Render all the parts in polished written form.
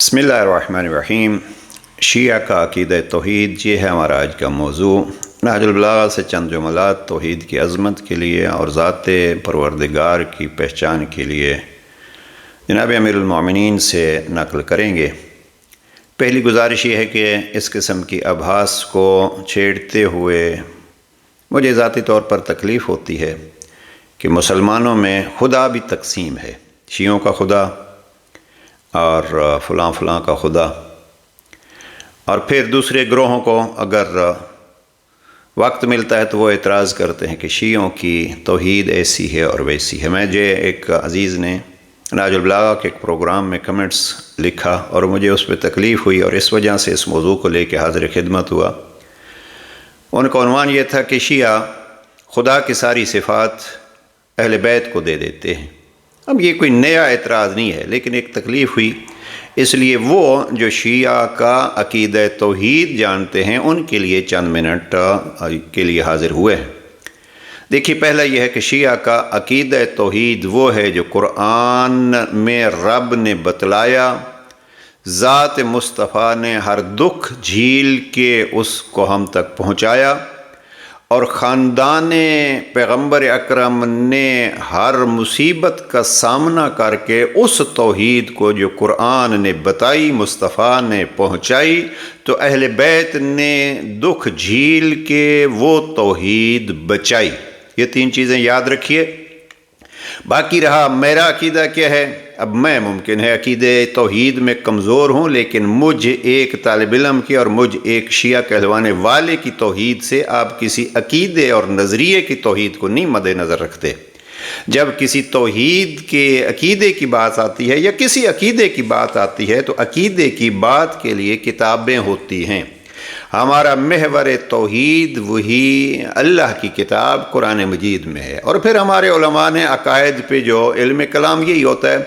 بسم اللہ الرحمن الرحیم۔ شیعہ کا عقیدہ توحید، یہ ہے ہمارا آج کا موضوع۔ نہج البلاغہ سے چند جملات توحید کی عظمت کے لیے اور ذات پروردگار کی پہچان کے لیے جناب امیر المومنین سے نقل کریں گے۔ پہلی گزارش یہ ہے کہ اس قسم کی ابحاث کو چھیڑتے ہوئے مجھے ذاتی طور پر تکلیف ہوتی ہے کہ مسلمانوں میں خدا بھی تقسیم ہے، شیعوں کا خدا اور فلاں فلاں کا خدا، اور پھر دوسرے گروہوں کو اگر وقت ملتا ہے تو وہ اعتراض کرتے ہیں کہ شیعوں کی توحید ایسی ہے اور ویسی ہے۔ مجھے ایک عزیز نے نہج البلاغہ کے ایک پروگرام میں کمنٹس لکھا اور مجھے اس پہ تکلیف ہوئی اور اس وجہ سے اس موضوع کو لے کے حاضر خدمت ہوا۔ ان کا عنوان یہ تھا کہ شیعہ خدا کی ساری صفات اہل بیت کو دے دیتے ہیں۔ اب یہ کوئی نیا اعتراض نہیں ہے، لیکن ایک تکلیف ہوئی، اس لیے وہ جو شیعہ کا عقیدہ توحید جانتے ہیں ان کے لیے چند منٹ کے لیے حاضر ہوئے ہیں۔ دیکھیے، پہلا یہ ہے کہ شیعہ کا عقیدہ توحید وہ ہے جو قرآن میں رب نے بتلایا، ذات مصطفیٰ نے ہر دکھ جھیل کے اس کو ہم تک پہنچایا، اور خاندان پیغمبر اکرم نے ہر مصیبت کا سامنا کر کے اس توحید کو جو قرآن نے بتائی، مصطفیٰ نے پہنچائی، تو اہل بیت نے دکھ جھیل کے وہ توحید بچائی۔ یہ تین چیزیں یاد رکھیے۔ باقی رہا میرا عقیدہ کیا ہے، اب میں ممکن ہے عقیدہ توحید میں کمزور ہوں، لیکن مجھ ایک طالب علم کی اور مجھ ایک شیعہ کہلوانے والے کی توحید سے آپ کسی عقیدے اور نظریے کی توحید کو نہیں مد نظر رکھتے۔ جب کسی توحید کے عقیدے کی بات آتی ہے یا کسی عقیدے کی بات آتی ہے تو عقیدے کی بات کے لیے کتابیں ہوتی ہیں۔ ہمارا محور توحید وہی اللہ کی کتاب قرآن مجید میں ہے، اور پھر ہمارے علماء نے عقائد پہ جو علم کلام یہی ہوتا ہے،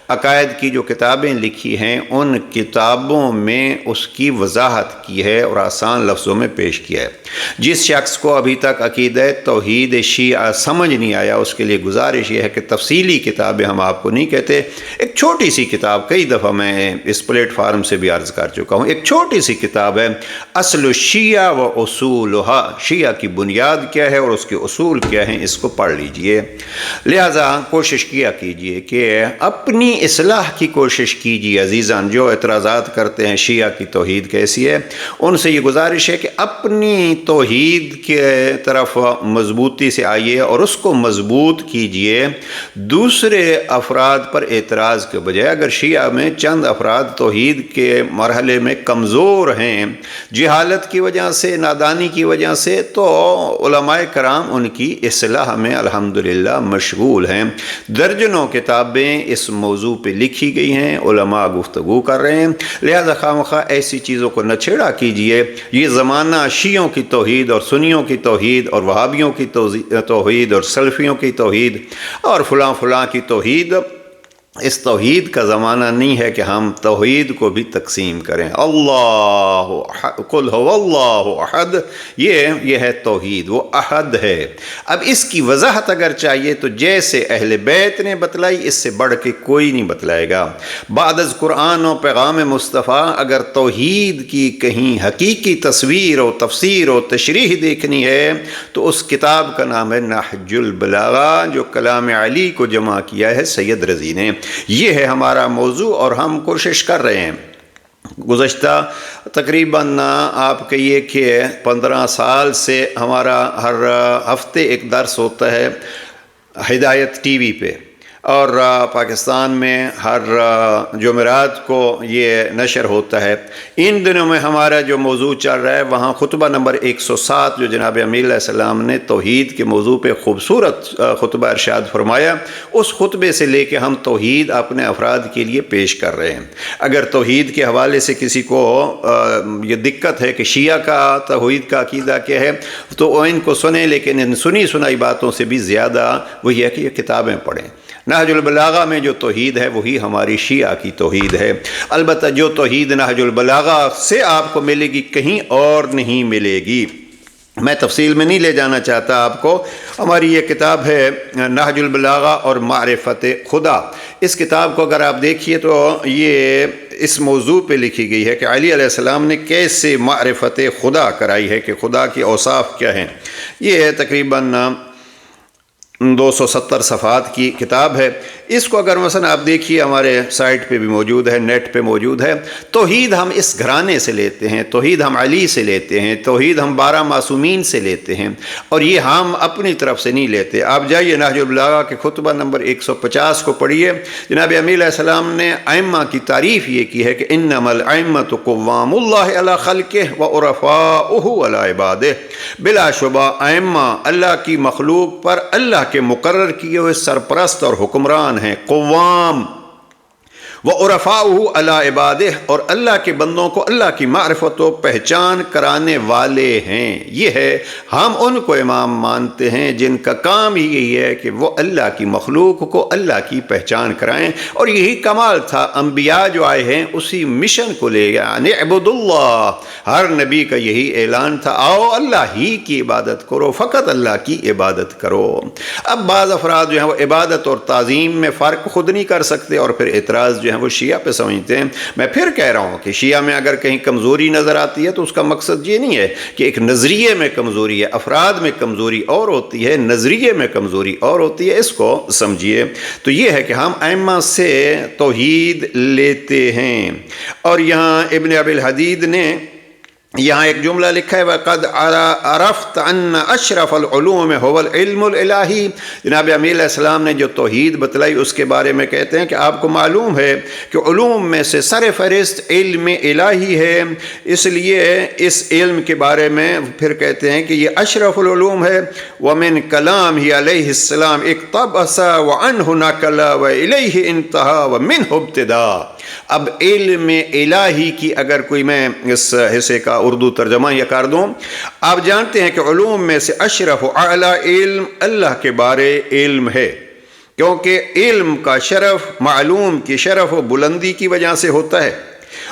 عقائد کی جو کتابیں لکھی ہیں ان کتابوں میں اس کی وضاحت کی ہے اور آسان لفظوں میں پیش کیا ہے۔ جس شخص کو ابھی تک عقیدہ توحید شیعہ سمجھ نہیں آیا، اس کے لیے گزارش یہ ہے کہ تفصیلی کتابیں ہم آپ کو نہیں کہتے، ایک چھوٹی سی کتاب، کئی دفعہ میں اس پلیٹ فارم سے بھی عرض کر چکا ہوں، ایک چھوٹی سی کتاب ہے اصل الشیعہ و اصولها، شیعہ کی بنیاد کیا ہے اور اس کے اصول کیا ہیں، اس کو پڑھ لیجئے۔ لہذا کوشش کیا کیجئے کہ اپنی اصلاح کی کوشش کیجئے۔ عزیزان، جو اعتراضات کرتے ہیں شیعہ کی توحید کیسی ہے، ان سے یہ گزارش ہے کہ اپنی توحید کے طرف مضبوطی سے آئیے اور اس کو مضبوط کیجئے، دوسرے افراد پر اعتراض کے بجائے۔ اگر شیعہ میں چند افراد توحید کے مرحلے میں کمزور ہیں جہالت کی وجہ سے، نادانی کی وجہ سے، تو علماء کرام ان کی اصلاح میں الحمدللہ مشغول ہیں۔ درجنوں کتابیں اس موضوع پہ لکھی گئی ہیں، علماء گفتگو کر رہے ہیں، لہذا خواہ ایسی چیزوں کو نہ چھیڑا کیجئے۔ یہ زمانہ شیعوں کی توحید اور سنیوں کی توحید اور وہابیوں کی توحید اور سلفیوں کی توحید اور فلاں فلاں کی توحید، اس توحید کا زمانہ نہیں ہے کہ ہم توحید کو بھی تقسیم کریں۔ اللہ قل هو اللہ احد، یہ ہے توحید، وہ احد ہے۔ اب اس کی وضاحت اگر چاہیے تو جیسے اہل بیت نے بتلائی، اس سے بڑھ کے کوئی نہیں بتلائے گا۔ بعد از قرآن و پیغام مصطفیٰ اگر توحید کی کہیں حقیقی تصویر و تفسیر و تشریح دیکھنی ہے تو اس کتاب کا نام ہے نہج البلاغہ، جو کلام علی کو جمع کیا ہے سید رضی نے۔ یہ ہے ہمارا موضوع اور ہم کوشش کر رہے ہیں۔ گزشتہ تقریباً آپ کہیے کہ 15 سال سے ہمارا ہر ہفتے ایک درس ہوتا ہے ہدایت ٹی وی پہ، اور پاکستان میں ہر جمعرات کو یہ نشر ہوتا ہے۔ ان دنوں میں ہمارا جو موضوع چل رہا ہے وہاں خطبہ نمبر 107 جو جناب امیر علیہ السلام نے توحید کے موضوع پہ خوبصورت خطبہ ارشاد فرمایا، اس خطبے سے لے کے ہم توحید اپنے افراد کے لیے پیش کر رہے ہیں۔ اگر توحید کے حوالے سے کسی کو یہ دقت ہے کہ شیعہ کا توحید کا عقیدہ کیا ہے تو وہ ان کو سنیں، لیکن ان سنی سنائی باتوں سے بھی زیادہ وہی ہے کہ یہ کتابیں پڑھیں۔ نہج البلاغہ میں جو توحید ہے وہی ہماری شیعہ کی توحید ہے۔ البتہ جو توحید نہج البلاغہ سے آپ کو ملے گی کہیں اور نہیں ملے گی۔ میں تفصیل میں نہیں لے جانا چاہتا آپ کو۔ ہماری یہ کتاب ہے نہج البلاغہ اور معرفت خدا۔ اس کتاب کو اگر آپ دیکھیے تو یہ اس موضوع پہ لکھی گئی ہے کہ علی علیہ السلام نے کیسے معرفت خدا کرائی ہے، کہ خدا کی اوصاف کیا ہیں۔ یہ تقریباً 270 صفحات کی کتاب ہے۔ اس کو اگر مثلا آپ دیکھیے، ہمارے سائٹ پہ بھی موجود ہے، نیٹ پہ موجود ہے۔ توحید ہم اس گھرانے سے لیتے ہیں، توحید ہم علی سے لیتے ہیں، توحید ہم 12 معصومین سے لیتے ہیں، اور یہ ہم اپنی طرف سے نہیں لیتے۔ آپ جائیے نہج البلاغہ کے خطبہ نمبر 150 کو پڑھیے۔ جناب امیر علیہ السلام نے ائمہ کی تعریف یہ کی ہے کہ انما الائمۃ قوام اللہ علی خلقہ وعرفاؤہ علی عبادہ۔ بلا شبہ ائمہ اللہ کی مخلوق پر اللہ کے مقرر کیے ہوئے سرپرست اور حکمران ہیں، قوام، وعرفاؤہ علی عبادہ، اور اللہ کے بندوں کو اللہ کی معرفت و پہچان کرانے والے ہیں۔ یہ ہے، ہم ان کو امام مانتے ہیں جن کا کام ہی یہی ہے کہ وہ اللہ کی مخلوق کو اللہ کی پہچان کرائیں، اور یہی کمال تھا انبیاء جو آئے ہیں اسی مشن کو لے گیا، یعنی عبد اللہ۔ ہر نبی کا یہی اعلان تھا، آؤ اللہ ہی کی عبادت کرو، فقط اللہ کی عبادت کرو۔ اب بعض افراد جو ہیں وہ عبادت اور تعظیم میں فرق خود نہیں کر سکتے، اور پھر اعتراض جو ہے وہ شیعہ پہ سمجھتے ہیں۔ میں پھر کہہ رہا ہوں کہ شیعہ میں اگر کہیں کمزوری نظر آتی ہے تو اس کا مقصد یہ نہیں ہے کہ ایک نظریے میں کمزوری ہے، افراد میں کمزوری اور ہوتی ہے، نظریے میں کمزوری اور ہوتی ہے، اس کو سمجھیے۔ تو یہ ہے کہ ہم ائمہ سے توحید لیتے ہیں۔ اور یہاں ابن ابی الحدید نے یہاں ایک جملہ لکھا ہے، وَقَدْ عَرَفْتَ أَنَّ أَشْرَفَ الْعُلُومِ هُوَ الْعِلْمُ الْإِلَٰهِي۔ جناب امیر علیہ السلام نے جو توحید بتلائی اس کے بارے میں کہتے ہیں کہ آپ کو معلوم ہے کہ علوم میں سے سر فہرست علم الہی ہے، اس لیے اس علم کے بارے میں پھر کہتے ہیں کہ یہ اشرف العلوم ہے۔ وَمِن كَلَامِهِ عَلَيْهِ السلام اقتبس وَعَنْهُ نَقَلَ وَإِلَيْهِ انتهى وَمِنْهُ ابْتِدَاء۔ اب علم الہی کی اگر کوئی میں اس حصے کا اردو ترجمہ یا کر دوں، آپ جانتے ہیں کہ علوم میں سے اشرف و اعلیٰ علم اللہ کے بارے علم ہے، کیونکہ علم کا شرف معلوم کی شرف و بلندی کی وجہ سے ہوتا ہے،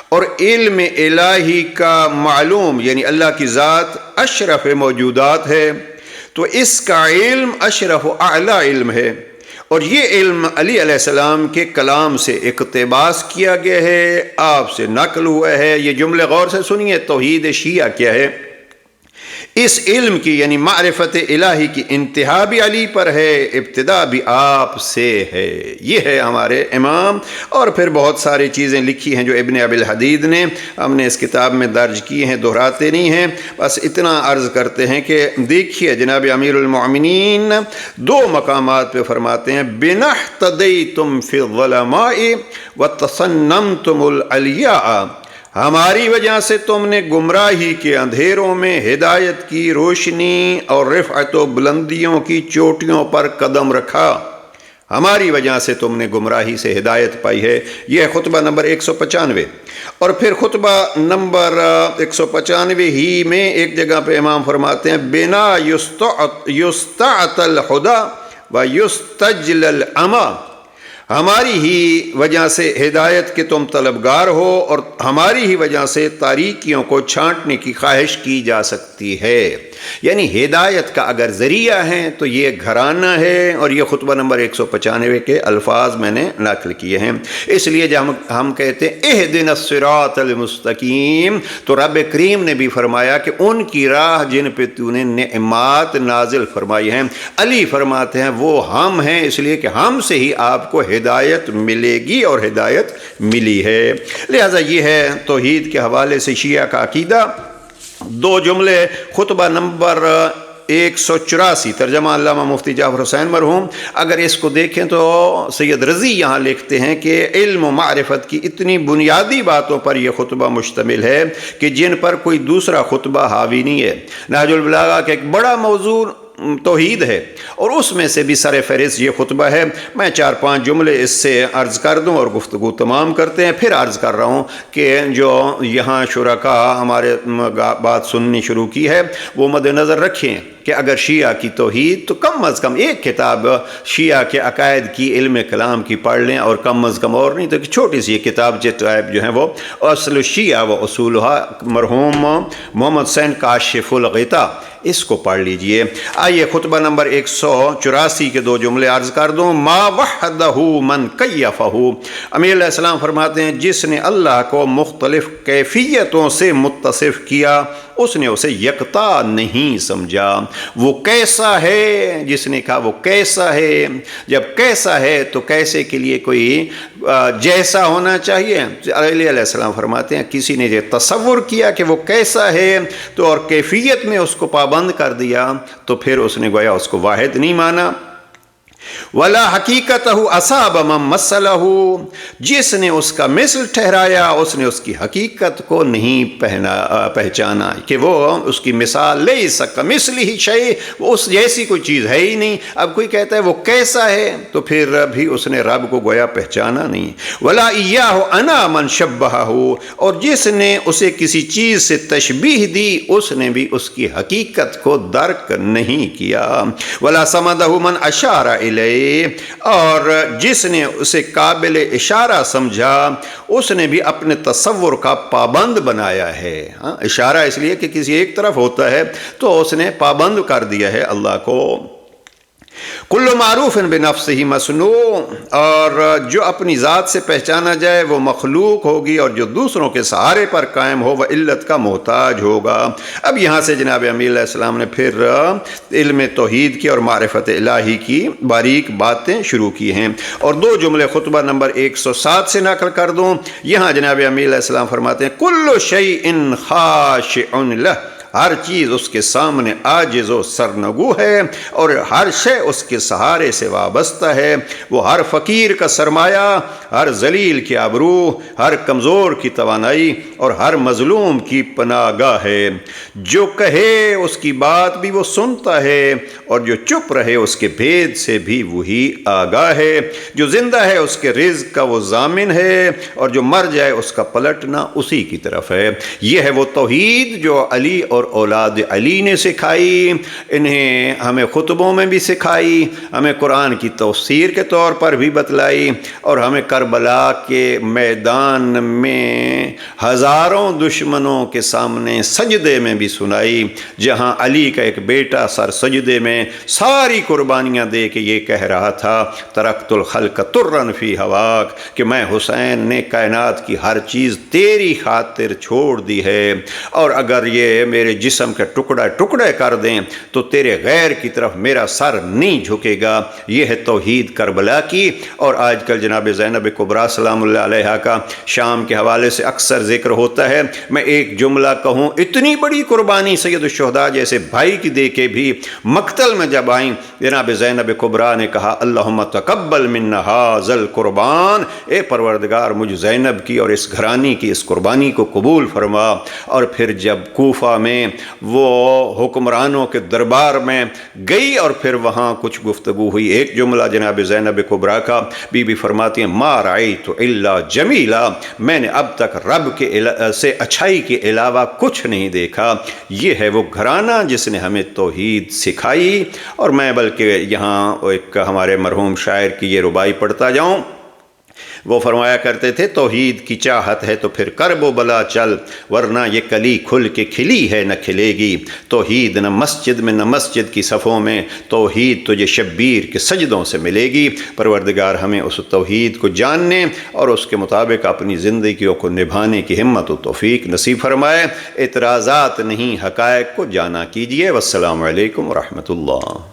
اور علم الہی کا معلوم یعنی اللہ کی ذات اشرف موجودات ہے، تو اس کا علم اشرف و اعلیٰ علم ہے۔ اور یہ علم علی علیہ السلام کے کلام سے اقتباس کیا گیا ہے، آپ سے نقل ہوا ہے۔ یہ جملے غور سے سنیے، توحید شیعہ کیا ہے؟ اس علم کی یعنی معرفت الہی کی انتہا بھی علی پر ہے، ابتدا بھی آپ سے ہے۔ یہ ہے ہمارے امام۔ اور پھر بہت ساری چیزیں لکھی ہیں جو ابن ابی الحدید نے، ہم نے اس کتاب میں درج کی ہیں، دہراتے نہیں ہیں، بس اتنا عرض کرتے ہیں کہ دیکھیے جناب امیر المؤمنین 2 مقامات پہ فرماتے ہیں، بِنَحْتَدَيْتُمْ فِي الظَّلَمَاءِ وَتَصَنَّمْتُمُ الْعَلْيَاءَ۔ ہماری وجہ سے تم نے گمراہی کے اندھیروں میں ہدایت کی روشنی اور رفعت و بلندیوں کی چوٹیوں پر قدم رکھا۔ ہماری وجہ سے تم نے گمراہی سے ہدایت پائی ہے۔ یہ خطبہ نمبر 195۔ اور پھر خطبہ نمبر 195 ہی میں ایک جگہ پہ امام فرماتے ہیں، بنا یستعط الہدی و یستجل العمی۔ ہماری ہی وجہ سے ہدایت کے تم طلبگار ہو، اور ہماری ہی وجہ سے تاریکیوں کو چھانٹنے کی خواہش کی جا سکتی ہے۔ یعنی ہدایت کا اگر ذریعہ ہے تو یہ گھرانہ ہے، اور یہ خطبہ نمبر 195 کے الفاظ میں نے نقل کیے ہیں۔ اس لیے جب ہم کہتے ہیں اہدنا الصراط المستقیم، تو رب کریم نے بھی فرمایا کہ ان کی راہ جن پہ تو نے نعمات نازل فرمائی ہیں۔ علی فرماتے ہیں وہ ہم ہیں، اس لیے کہ ہم سے ہی آپ کو ہدایت ملے گی، اور ہدایت ملی ہے۔ لہذا یہ ہے توحید کے حوالے سے شیعہ کا عقیدہ۔ 2 جملے خطبہ نمبر 184، ترجمہ علامہ مفتی جعفر حسین مرحوم، اگر اس کو دیکھیں تو سید رضی یہاں لکھتے ہیں کہ علم و معرفت کی اتنی بنیادی باتوں پر یہ خطبہ مشتمل ہے کہ جن پر کوئی دوسرا خطبہ حاوی نہیں ہے۔ نہج البلاغہ کا ایک بڑا موضوع توحید ہے، اور اس میں سے بھی سر فہرست یہ خطبہ ہے۔ میں 4-5 جملے اس سے عرض کر دوں اور گفتگو تمام کرتے ہیں۔ پھر عرض کر رہا ہوں کہ جو یہاں شرکاء ہمارے بات سننی شروع کی ہے وہ مد نظر رکھیں کہ اگر شیعہ کی توحید تو کم از کم ایک کتاب شیعہ کے عقائد کی علم کلام کی پڑھ لیں، اور کم از کم اور نہیں تو چھوٹی سی کتاب جو ہیں وہ اصل الشیعہ و اصولہا مرحوم محمد حسین کاشف الغطا، اس کو پڑھ لیجئے۔ آئیے خطبہ نمبر 184 کے 2 جملے عرض کر دوں۔ ما وحدہ من کیفہ، امیر علیہ السلام فرماتے ہیں جس نے اللہ کو مختلف کیفیتوں سے متصف کیا اس نے اسے یکتا نہیں سمجھا۔ وہ کیسا ہے، جس نے کہا وہ کیسا ہے، جب کیسا ہے تو کیسے کے لیے کوئی جیسا ہونا چاہیے۔ علیہ السلام فرماتے ہیں کسی نے یہ تصور کیا کہ وہ کیسا ہے تو اور کیفیت میں اس کو پابند کر دیا تو پھر اس نے گویا اس کو واحد نہیں مانا۔ ولا حقیقتہ اصاب من مثلہ، جس نے اس کا مثل ٹھہرایا اس نے اس کی حقیقت کو نہیں پہچانا کہ وہ اس کی مثال لیس کمثلہ شیء، وہ اس جیسی کوئی چیز ہے ہی نہیں۔ اب کوئی کہتا ہے وہ کیسا ہے تو پھر بھی اس نے رب کو گویا پہچانا نہیں۔ ولا ایاہ انا من شبہہ، اور جس نے اسے کسی چیز سے تشبیہ دی اس نے بھی اس کی حقیقت کو درک نہیں کیا۔ ولا سمدہ من اشار الیہ، اور جس نے اسے قابل اشارہ سمجھا اس نے بھی اپنے تصور کا پابند بنایا ہے۔ اشارہ اس لیے کہ کسی ایک طرف ہوتا ہے تو اس نے پابند کر دیا ہے اللہ کو۔ کل معروف بنفسہ مصنوع، اور جو اپنی ذات سے پہچانا جائے وہ مخلوق ہوگی، اور جو دوسروں کے سہارے پر قائم ہو وہ علت کا محتاج ہوگا۔ اب یہاں سے جناب امیر علیہ السلام نے پھر علم توحید کی اور معرفت الہی کی باریک باتیں شروع کی ہیں، اور 2 جملے خطبہ نمبر 107 سے نقل کر دوں۔ یہاں جناب امیر علیہ السلام فرماتے ہیں کل شیء خاشع لہ، ہر چیز اس کے سامنے عاجز و سرنگو ہے، اور ہر شے اس کے سہارے سے وابستہ ہے۔ وہ ہر فقیر کا سرمایہ، ہر ذلیل کی آبرو، ہر کمزور کی توانائی اور ہر مظلوم کی پناہ گاہ ہے۔ جو کہے اس کی بات بھی وہ سنتا ہے، اور جو چپ رہے اس کے بھید سے بھی وہی آگاہ ہے۔ جو زندہ ہے اس کے رزق کا وہ ضامن ہے، اور جو مر جائے اس کا پلٹنا اسی کی طرف ہے۔ یہ ہے وہ توحید جو علی اور اولاد علی نے سکھائی، انہیں ہمیں خطبوں میں بھی سکھائی، ہمیں قرآن کی تفسیر کے طور پر بھی بتلائی، اور ہمیں کربلا کے میدان میں ہزاروں دشمنوں کے سامنے سجدے میں بھی سنائی، جہاں علی کا ایک بیٹا سر سجدے میں ساری قربانیاں دے کے یہ کہہ رہا تھا ترکت الخلق ترا فی ہواک، کہ میں حسین نے کائنات کی ہر چیز تیری خاطر چھوڑ دی ہے، اور اگر یہ میرے جسم کے ٹکڑے ٹکڑے کر دیں تو تیرے غیر کی طرف میرا سر نہیں جھکے گا۔ یہ ہے توحید کربلا کی۔ اور آج کل جناب زینب کبریٰ سلام اللہ علیہا کا شام کے حوالے سے اکثر ذکر ہوتا ہے، میں ایک جملہ کہوں، اتنی بڑی قربانی سید الشہداء جیسے بھائی کی دے کے بھی مقتل میں جب آئیں، جناب زینب کبریٰ نے کہا اللہم تقبل منا ھذا القربان، اے پروردگار مجھ زینب کی اور اس گھرانی کی اس قربانی کو قبول فرما۔ اور پھر جب کوفہ میں وہ حکمرانوں کے دربار میں گئی اور پھر وہاں کچھ گفتگو ہوئی، ایک جملہ جناب زینب کبریٰ کا، بی بی فرماتی ہیں ما رأیت الا جمیلا، میں نے اب تک رب کے سے اچھائی کے علاوہ کچھ نہیں دیکھا۔ یہ ہے وہ گھرانہ جس نے ہمیں توحید سکھائی۔ اور میں بلکہ یہاں ایک ہمارے مرحوم شاعر کی یہ ربائی پڑھتا جاؤں، وہ فرمایا کرتے تھے توحید کی چاہت ہے تو پھر کرب و بلا چل، ورنہ یہ کلی کھل کے کھلی ہے نہ کھلے گی۔ توحید نہ مسجد میں نہ مسجد کی صفوں میں، توحید تجھے شبیر کے سجدوں سے ملے گی۔ پروردگار ہمیں اس توحید کو جاننے اور اس کے مطابق اپنی زندگیوں کو نبھانے کی ہمت و توفیق نصیب فرمائے۔ اعتراضات نہیں، حقائق کو جانا کیجیے۔ والسلام علیکم ورحمۃ اللہ۔